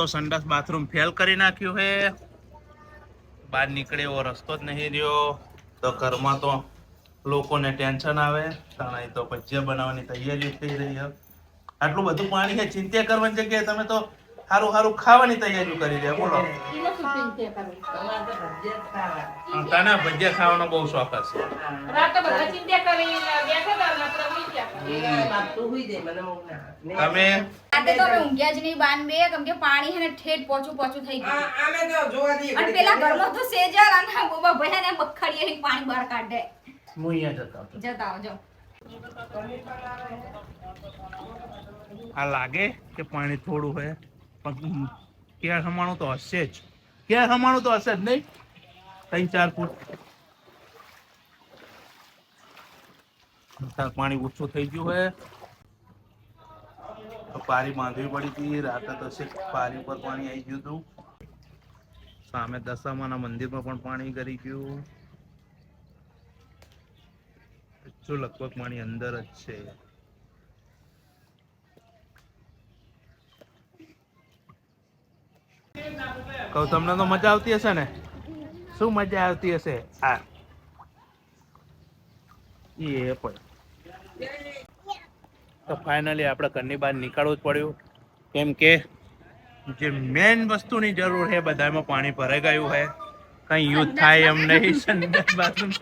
તો સંડાસ bathroom fail કરી નાખ્યું હે, બહાર નીકળે એવો રસ્તો જ નહીં રહ્યો. તો ઘરમાં તો લોકોને ટેન્શન આવે. તાણા તો ભજીયા બનાવવાની તૈયારી થઈ રહી છે. આટલું બધું પાણી છે, ચિંતા કરવાની જગ્યાએ તમે તો સારું સારું ખાવાની તૈયારી કરી રહ્યા. બોલો, તને ભજીયા ખાવાનો બહુ શોખ હશે. તમે ઊંઘ્યા જ નહીં બાન બે, કેમ કે પાણી હે ને ઠેઠ પોચું થઈ ગયું. અને પેલા ઘરમાં તો સેજલ અને બોબા ભયા ને બખડીએ પાણી બહાર કાઢે. હું અહીંયા જતા આવજો. આ લાગે કે પાણી થોડું હોય, પણ ક્યાં હમાણું તો હશે જ. ક્યાં હમાણું તો હશે જ નહીં. 3-4 ફૂટ પાણી ઓછું થઈ ગયું હોય. પારી બાંધવી પડી હતી રાતે, તો પારી પર પાણી આવી ગયું હતું. સામે દશામાના મંદિરમાં પણ પાણી કરી ગયું. જો લગભગ પાણી અંદર જ છે. કહું તમને તો મજા આવતી હશે ને? શું મજા આવતી હશે? આ એ પણ તો ફાઇનલી આપણે ઘરની બહાર નીકળવું જ પડ્યું, કેમ કે જે મેન વસ્તુની જરૂર છે બધામાં પાણી ભરાઈ ગયું છે. કઈ યુદ્ધ થાય એમ નહીં. સંડાસ બાથરૂમ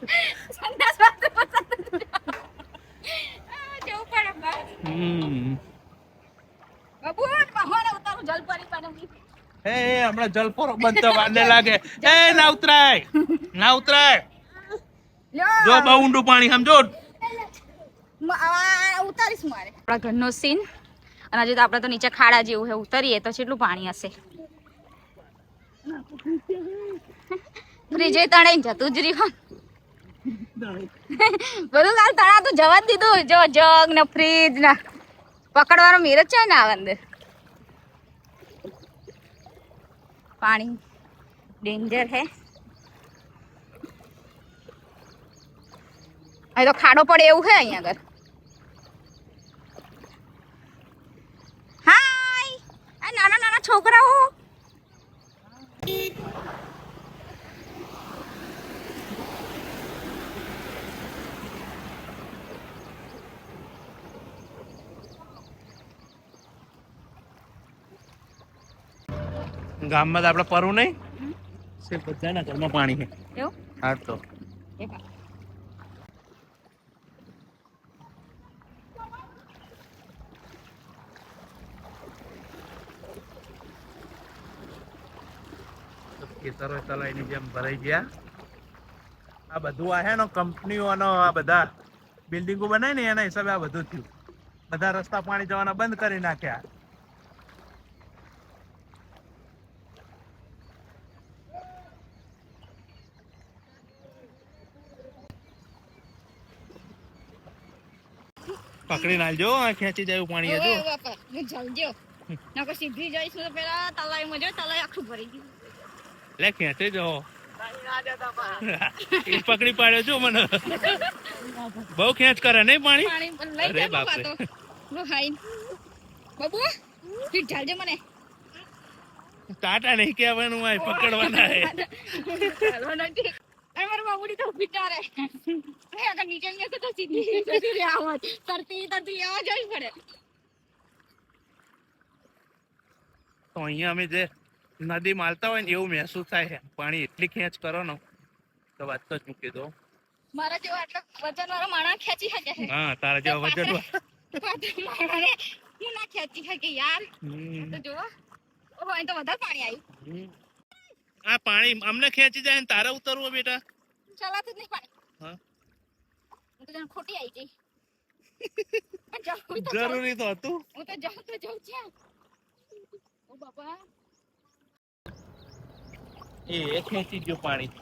હમણાં જલપોરો બંધ થવાને લાગે. ના ઉતરાય. જો બહુ ઊંડું પાણી, સમજો. ઉતારીશ મારે આપણા ઘરનો સીન. અને હજુ તો આપણે તો નીચે ખાડા જેવું છે, ઉતરીએ તો કેટલું પાણી હશે. ફ્રીજે તણાઈ જતું જ રહ્યું. બધું કાલ તણા તો જવા જ દીધું. જો જગ ને ફ્રીજ ને પકડવાનો મેર જ છે ને આ અંદર. પાણી ડેન્જર હે. અહીં તો ખાડો પડે એવું છે અહીંયા આગળ. હાય, આ નાના નાના છોકરાઓ. ગામમાં તો આપણે પરવું નહીં, સિર્ફ બધાના ઘરમાં પાણી છે. એવું? હા તો ખેતરો તલાઈની જેમ ભરાઈ ગયા. આ બધું આ હે ને કંપનીઓનો આ બધા બિલ્ડિંગો બનાવી ને એના હિસાબે આ બધું થયું. બધા રસ્તા પાણી જવાના બંધ કરી નાખ્યા. પકડી નાલજો, ખેંચી જાય પાણી. હજુ જલજો નકર સીધી જઈશ તો પેલા તલાઈમાં જો તલાઈ આખું ભરી ગયું. લે ખેંચી જો. એ પકડી પાડ્યો છો મને. બહુ ખેંચ કરે નહીં પાણી. અરે બાપ રે. બાબુ ફીટ ચાલજો મને. ટાટા નહીં કહેવાનું હોય, પકડવાના હે. અરે મારું બાબુડી તો ફીટા રે. અરે નીચે ને તો સીધી આવાજ તરતી આવાજ આવી પડે. તો અહીંયા અમે જે નદી માલતા હોય ને એવું મહેસૂસ થાય છે. પાણી એટલી ખેંચ કરો ને તો વાત તો જ મૂકી દો. મારા જેવા આટલા વજન વાળા માણસ ખેંચી શકે. હા, તારા જેવા વજન હું ના ખેંચી શકે યાર. તો જો ઓહો, અહીં તો વધારે પાણી આવ્યું. આ પાણી અમને ખેંચી જાય ને તારે ઉતરવું બેટા. ચલાતું જ નહીં પાણી. હા, હું તો જાણ ખોટી આવી ગઈ. જરૂરી તો હતું. હું તો જાઉં છે. ઓ બાપા, એ ખેંચી ગયું પાણી.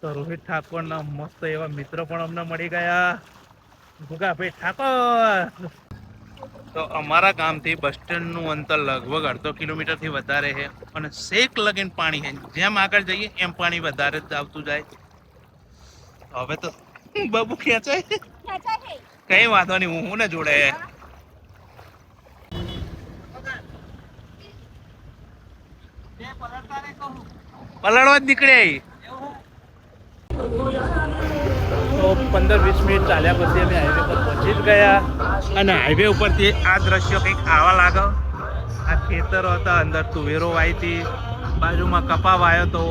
તો રોહિત ઠાકોર ના મસ્ત એવા મિત્ર પણ અમને મળી ગયા. ભૂગાભાઈ ઠાકોર. તો અમારા ગામથી બસ સ્ટેન્ડનું અંતર લગભગ 1.5 કિલોમીટરથી વધારે છે. અને શેક લગીન પાણી છે. જેમ આગળ જઈએ એમ પાણી વધારે જ આવતું જાય. હવે તો બાબુ ખેંચાય. કઈ વાંધો નહીં, હું ને જોડે પલળવા જ નીકળે. તો 15-20 મિનિટ ચાલ્યા પછી અમે હાઈવે પર પહોંચી જ ગયા અને હાઈવે ઉપરથી આ દ્રશ્યો કંઈક આવા લાગે. આ ખેતરો હતા, અંદર તુવેરો વાવી હતી, બાજુમાં કપા વાયો તો.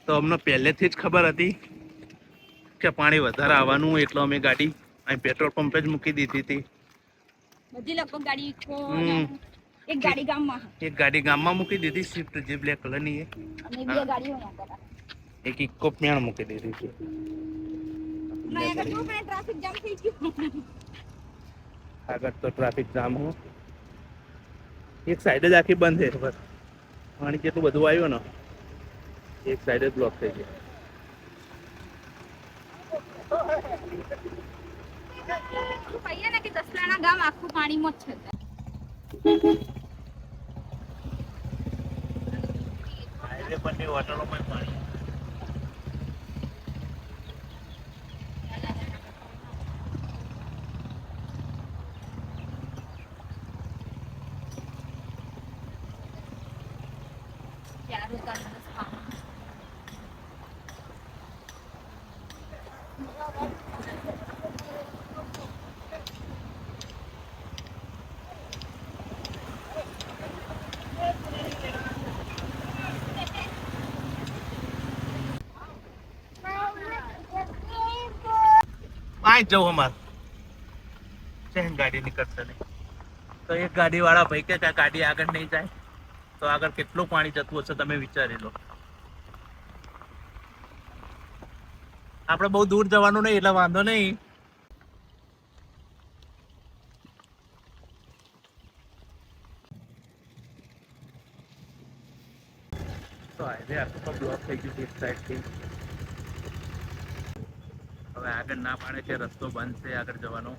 તો અમને પહેલેથી જ ખબર હતી કે પાણી વધારે આવવાનું, એટલે અમે ગાડી અહીં પેટ્રોલ પંપે જ મૂકી દીધી હતી. બધી લગભગ ગાડી એક ગાડી ગામમાં મૂકી દીધી, સ્વિફ્ટ જે બ્લેક કલરની છે, અને બે ગાડીઓ નહોતા. એક ઇકો મેણ મૂકી દીધી છે. ટ્રાફિક જામ થઈ ગયું. આગળ તો ટ્રાફિક જામ હો, એક સાઈડ જ આખી બંધ છે. બસ પાણી જેટલું બધું આવ્યું ને, એક સાઈડ જ બ્લોક થઈ ગઈ. કહીએ ને કે દસલાના ગામ આખું પાણીમાં જ છે. હાઈવે પરની હોટલોમાં પાણી. પાંચ જવું અમારે ગાડી નીકળશે નહીં તો એક ગાડી વાળા ભાઈ કે ગાડી આગળ નહીં જાય તો આગળ કેટલું પાણી જતું હશે તમે વિચારી લો. આપણે બહુ દૂર જવાનું નહીં એટલે વાંધો નહીં. તો હાઈવે આખું બ્લોક થઈ ગયું એક સાઈડથી. હવે આગળ ના પાડે કે રસ્તો બંધ છે આગળ જવાનો.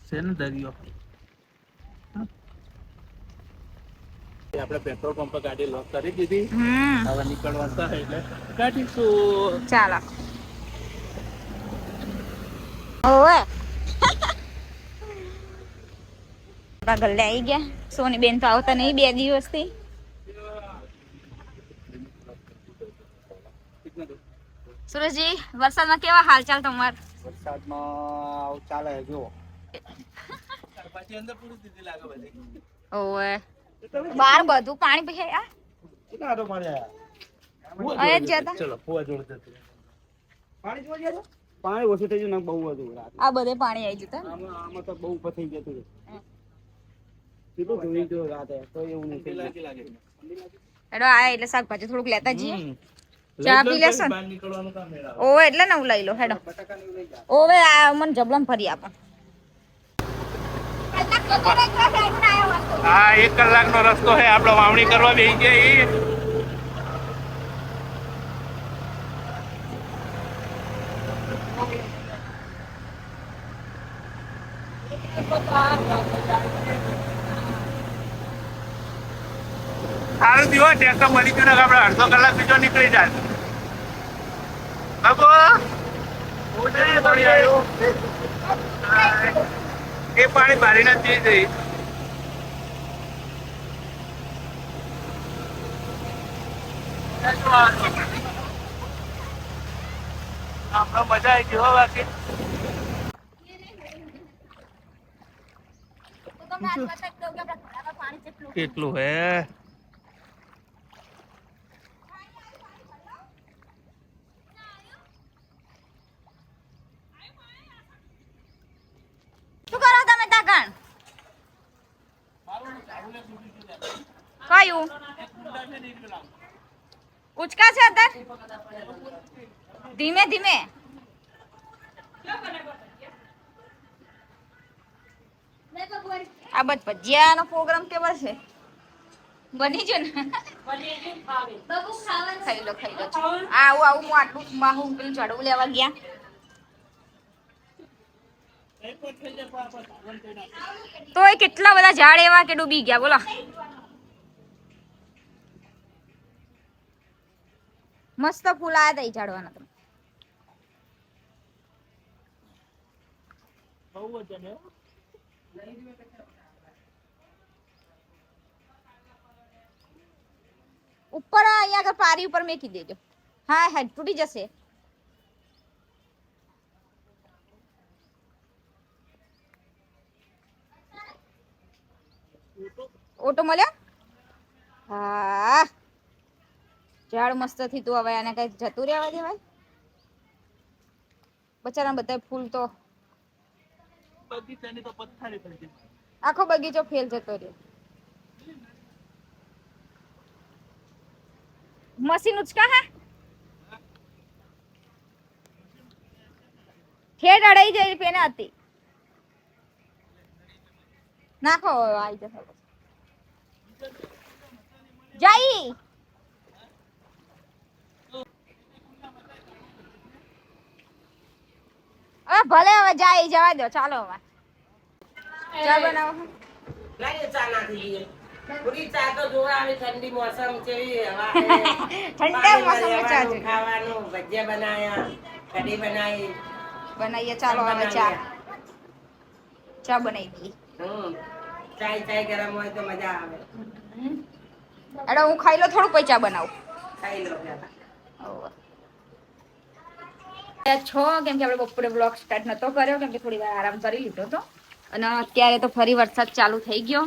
છે ને દરિયો. આપણે પેટ્રોલ પંપ પર ગાડી લોક કરી દીધી, હવે નીકળવા થાય એટલે કાઢીશું. ચાલો. ઓવે ગલ્લે આવી ગયા. સોની બેન તો આવતા નહીં 2 દિવસથી. સુરેશજી, વરસાદમાં કેવા હાલચાલ તમાર? વરસાદમાં ચાલે જો. અંદર પૂરી દીધી લાગે બધી. ઓવે બાર બધું પાણી પછી આ કેટલા આટો પાણી આયા? અરે જતા ચલો ફુવા જોડે જતું. પાણી જોવા ગયા છો? પાણી ઓછું થઈ ગયું ને બહુ હતું રાતે. આ બધે પાણી આવી જતું. આમાં તો બહુ ઉપર થઈ જતું. કેટલું ધોઈ ગયો રાતે તો એવું નહીં થઈ લાગે. એડો આ એટલે શાકભાજી થોડુંક લેતા જઈએ. ચા પી લેશો? બહાર નીકળવાનું કામ મેળા. ઓવે એટલે ને હું લઈ લો હેડો. ઓવે આ મને જબલમ ફરી આપો. હા 1 કલાકનો રસ્તો છે આપણો વાવણી કરવા બેસી ગયા. સારું થયું ટેક્ટર મળી ગયું ને આપણે અડધો કલાક બીજો નીકળી જાય. બાબુ એ પાણી બારી નથી જઈ. આપણે મજા આવી ગઈ હો બાકી. કેટલું હે શું કરો તમે તાકણ? કયું ઉચકા છે અત્યારે? ધીમે ધીમે. આ બધ ભજીયાનો પ્રોગ્રામ કેવો છે? બની જો ને ખાઈ લો આવું હું આટલું હું પેલું ઝાડવું લેવા ગયા તો એ કેટલા બધા ઝાડ એવા કે ડૂબી ગયા બોલો મસ્ત ફૂલ આયા હતા એ ઝાડવાના તો ઉપર અહીંયા આગળ પારી ઉપર મેકી દેજો હા હા તૂટી જશે ઓટો મળ્યો હા ઝાડ મસ્ત થી તું હવે આને કઈ જતું રહેવા દેવાય બચારા બધા ફૂલ તો બગીચાની તો પથ્થારી પડી ગઈ આખો બગીચો ફેલ જતો રહ્યો મશીન ઉચકા હે ઠેઠ અડાઈ જાય પેને હતી નાખો આવી જશે જઈ ભલે હવે જાય જવા દો ચાલો હવે ચા બનાવો લાગે ચા નાખી દઈએ પૂરી ચા તો જોવા આવે ઠંડી મોસમ છે હવા ઠંડા મોસમમાં ચા જોઈએ ખાવાનું ભજીયા બનાયા કઢી બનાવી બનાવીએ ચાલો હવે ચા બનાવી દઈએ ચાય ગરમ હોય તો મજા આવે અરે હું ખાઈ લો થોડું પછી ચા બનાવું ખાઈ લો છો કેમ કે આપણે બપોરે બ્લોગ સ્ટાર્ટ નતો કર્યો કેમ કે થોડી વાર આરામ કરી લીધો હતો અને અત્યારે તો ફરી વરસાદ ચાલુ થઈ ગયો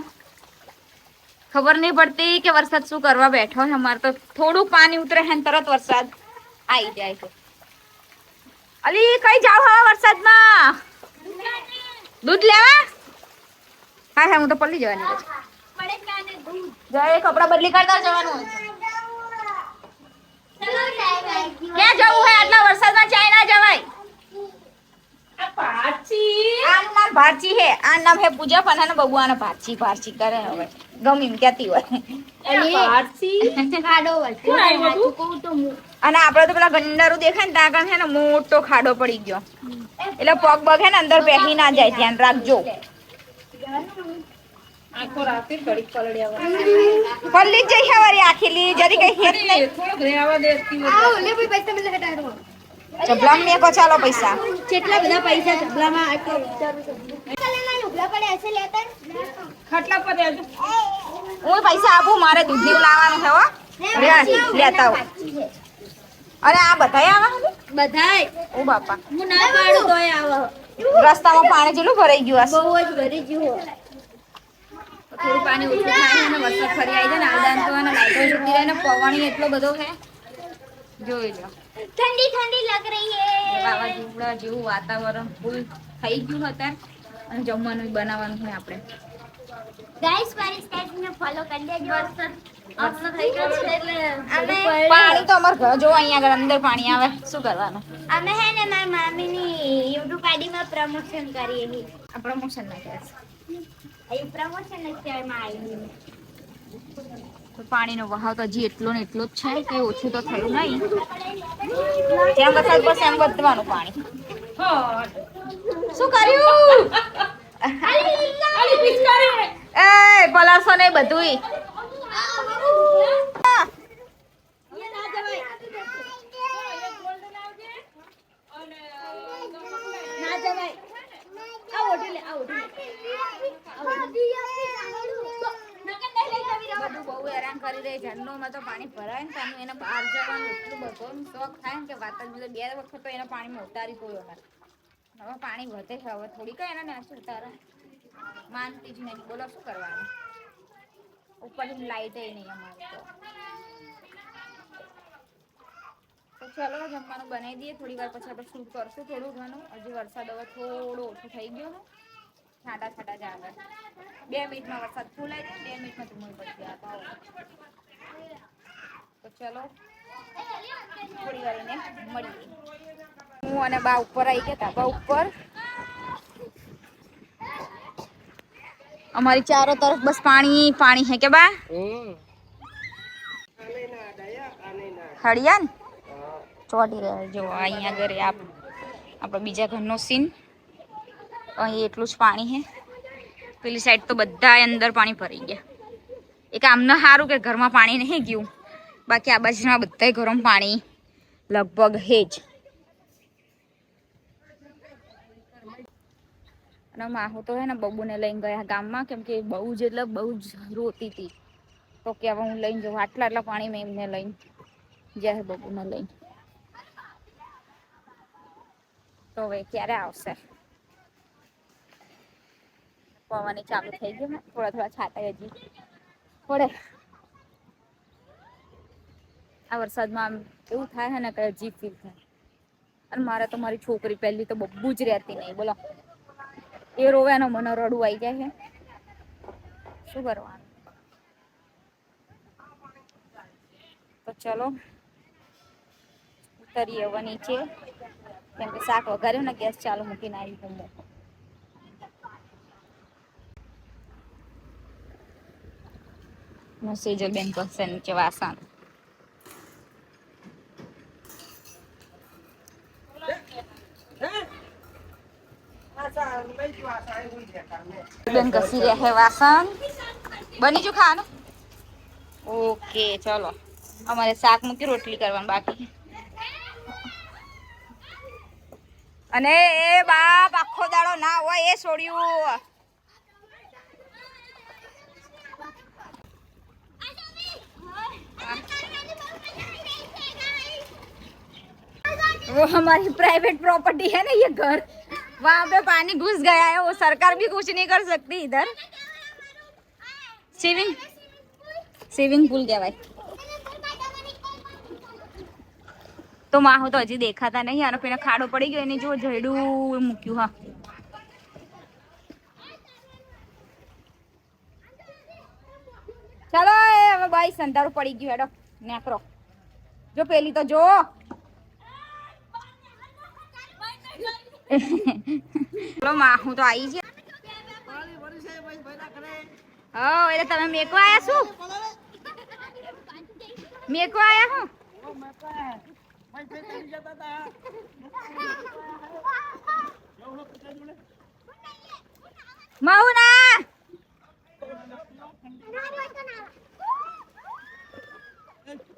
ખબર નહીં પડતી કે વરસાદ શું કરવા બેઠો છે અમારે તો થોડું પાણી ઉતરે છે તરત વરસાદ આવી જાય છે અલી કઈ જાવ હવે વરસાદમાં દૂધ લેવા હા હું તો પલ્લી જવાની જાય કપડા બદલી કરતા જવાનું ક્યાં જવું હે આટલા વરસાદમાં ચાય ના જવાય આનું નામ ભારચી હે આ નામ હે પૂજા પણ આને બબુઆને ભારચી કરે હવે ગમે એમ કહેતી હોય અને આપડે તો પેલા ગંડારું દેખાય ને ત્યાં આગળ છે ને મોટો ખાડો પડી ગયો એટલે પગ બગ હે ને અંદર બેસી ના જાય ધ્યાન રાખજો પલ્લી જ જઈ હવારી આખીલી જરી કઈ હેત નહીં ચબલામ મે કો ચાલો પૈસા કેટલા બધા પૈસા ચબલામાં ખાટલા પર હું પૈસા આપું મારે દૂધ લાવવાનું છે હો લેતા હો અરે આ બધાય આવા બધાય ઓ બાપા હું ના પાડું તોય આવો રસ્તામાં પાણી જેટલું ભરાઈ ગયું હશે બહુ જ ભરી ગયું થોડું પાણી ઓછું થાય અને વરસાદ ફરી આવી જાય ને આદાન તો અને લાઈટો જતી રહે ને પવન એટલો બધો છે જોઈ લો ठंडी ठंडी लग रही है વાવાઝોડા જેવું વાતાવરણ ફૂલ થઈ ગયું હતા અને જમવાનું બનાવવાનું છે આપણે गाइस मारी स्टेज में फॉलो कर लेજો આપનો થઈ ગયો છે એટલે પાણી તો અમાર ઘર જો અહીંયા આગળ અંદર પાણી આવે શું કરવાનું અમે હે ને મારી મામીની YouTube આઈડી માં પ્રમોશન કરીએ હી આ પ્રમોશન ના કરે એ પ્રમોશન જ કહેવામાં આવી તો પાણીનો વહાવ તો હજી એટલો ને એટલો જ છે કે ઓછું તો થયું નહીં જેમ વરસાદ પડશે એમ વધવાનું પાણી શું કર્યું એ પલાળશો નહીં બધું બધું બહુ હેરાન કરી રહી ઝરણોમાં તો પાણી ભરાય ને તમે એને બહાર જવાનું એટલું બધું શોખ થાય ને કે વાત જ બધે 2 વખત તો એને પાણીમાં ઉતારી ગયો હવે પાણી વધે છે હવે થોડી કઈ એને નાચું ઉતારે માનતી જ નહીં બોલો શું કરવાનું ઉપરથી લાઈટ નહીં અમારે તો ચલો જમવાનું બનાવી દઈએ થોડી વાર પછી આપણે શૂટ કરશું થોડું ઘણું હજી વરસાદ હવે થોડો ઓછો થઈ ગયો ને છાંટા જ આવે 2 મિનિટમાં વરસાદ ફૂલાઈ જાય 2 મિનિટમાં ધુમ્મસ પડી જાય તો ચલો થોડી વાર એને મળીએ હું અને બા ઉપર આવી ગયા હતા બા ઉપર અમારી ચારો તરફ બસ પાણી પાણી હે કે બા હળિયા ને ચોટી રહ્યા જો અહીંયા ઘરે આપણો બીજા ઘરનો સીન. અહીં એટલું જ પાણી છે. પેલી સાઈડ તો બધા અંદર પાણી ભરી ગયા. એક આમને સારું કે ઘરમાં પાણી નહીં ગયું, બાકી આ બાજુના બધા ઘરોમાં પાણી લગભગ હે જ. અને માહુ તો હે ને બબુને લઈને ગયા ગામમાં, કેમ કે બહુ જ એટલે બહુ જ રોતી હતી. તો કે હવે હું લઈને જાઉં, આટલા પાણી મેં એમને લઈને જાય બબુને લઈને. તો હવે ક્યારે આવશે? પવન ચાલુ થઈ ગયું ને, થોડા છાંટા હજી પડે. આ વરસાદમાં આમ એવું થાય છે ને કે અજીબ ફીલ થાય. અને મારે તો મારી છોકરી પહેલી તો બબુ જ રહેતી નહીં, બોલો. એ રોવે ને મને રડવું આવી જાય છે. શું કરવાનું? તો ચલો ઉતરીએ હવે નીચે, કેમ કે શાક વઘાર્યું ને ગેસ ચાલુ મૂકીને આવી હું. સેજલ બેન કરશે નીચે વાસણ. બેન ઘસી રહ્યા હે વાસણ. બની જો ખાવાનું? ઓકે ચલો. અમારે શાક મૂકી રોટલી કરવાનું બાકી. અને એ બાપ આખો દાડો ના હોય એ છોડ્યું. वो हमारी प्राइवेट प्रॉपर्टी है ना ये घर, वहाँ पे पानी घुस गया है, वो सरकार भी कुछ नहीं कर सकती इधर. स्विमिंग पूल क्या भाई? तो माहू तो हजी देखाता नहीं, आनो पेना खाड़ो पड़ी गयो एने जो जड़ू मूक्યું. હા ચાલો હવે બાઈ સંતારું પડી ગયું. હેડો નેકરો. જો પેલી તો જો ચલો માહુ તો આવી છે. હા એટલે તમે મેકો આયા શું? મેકો આયા હું? માહુ ના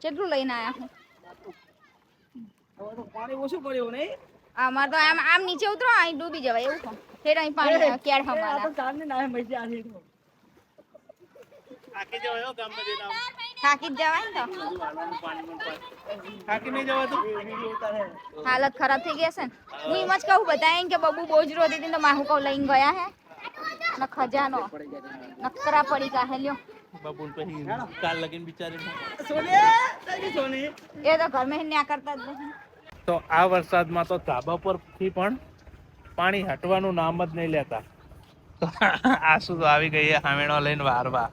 કેટલું લઈને આયા હું? પાણી ઓછું પડ્યું નહીં. અમાર તો આમ નીચે ઉતરો, અહીં ડૂબી જવાય એવું છે. ફેર અહીં પાણી ક્યારે હમારા ચાલને ના મજા આવી તો થાકી જવાય ગામમાં જઈને આમ. થાકી જ જવાય ને તો. થાકી નહીં જવાતું. હાલત ખરાબ થઈ ગઈ હશે ને. હું એમ જ કહું બતાય કે બબુ બહુ જ રોતી હતી તો માહુ કહું લઈને ગયા હે ને ખજાનો નકરા પડી કા હે લ્યો. બબુલ પછી કાલ લગીન બિચારી સોને તઈ સોને એ તો ઘરમાં ન્યા કરતા જ નહીં. તો આ વરસાદમાં તો ધાબા પરથી પણ પાણી હટવાનું નામ જ નહીં લેતા. તો આસુ તો આવી ગઈ હામેણો લઈને વારવા.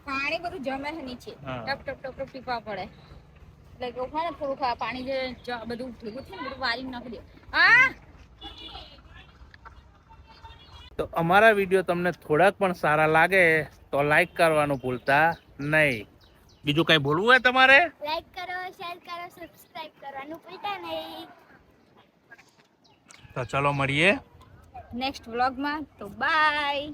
પાણી બધું જમે છે નીચે, હા. ટપ ટપ ટપ ટપ ટીપા પડે. એટલે કે ઉભા ને થોડું પાણી જે બધું ભેગું થયું ને બધું વારી નાખી દે. હા તો અમારા વિડીયો તમને થોડાક પણ સારા લાગે તો લાઈક કરવાનું ભૂલતા નહીં. બીજું કઈ બોલવું હોય તમારે? લાઈક કરો, શેર કરો, સબસ્ક્રાઇબ કરવાનું ભૂલતા નહીં. તો ચલો મળીએ નેક્સ્ટ વ્લોગમાં. તો બાય.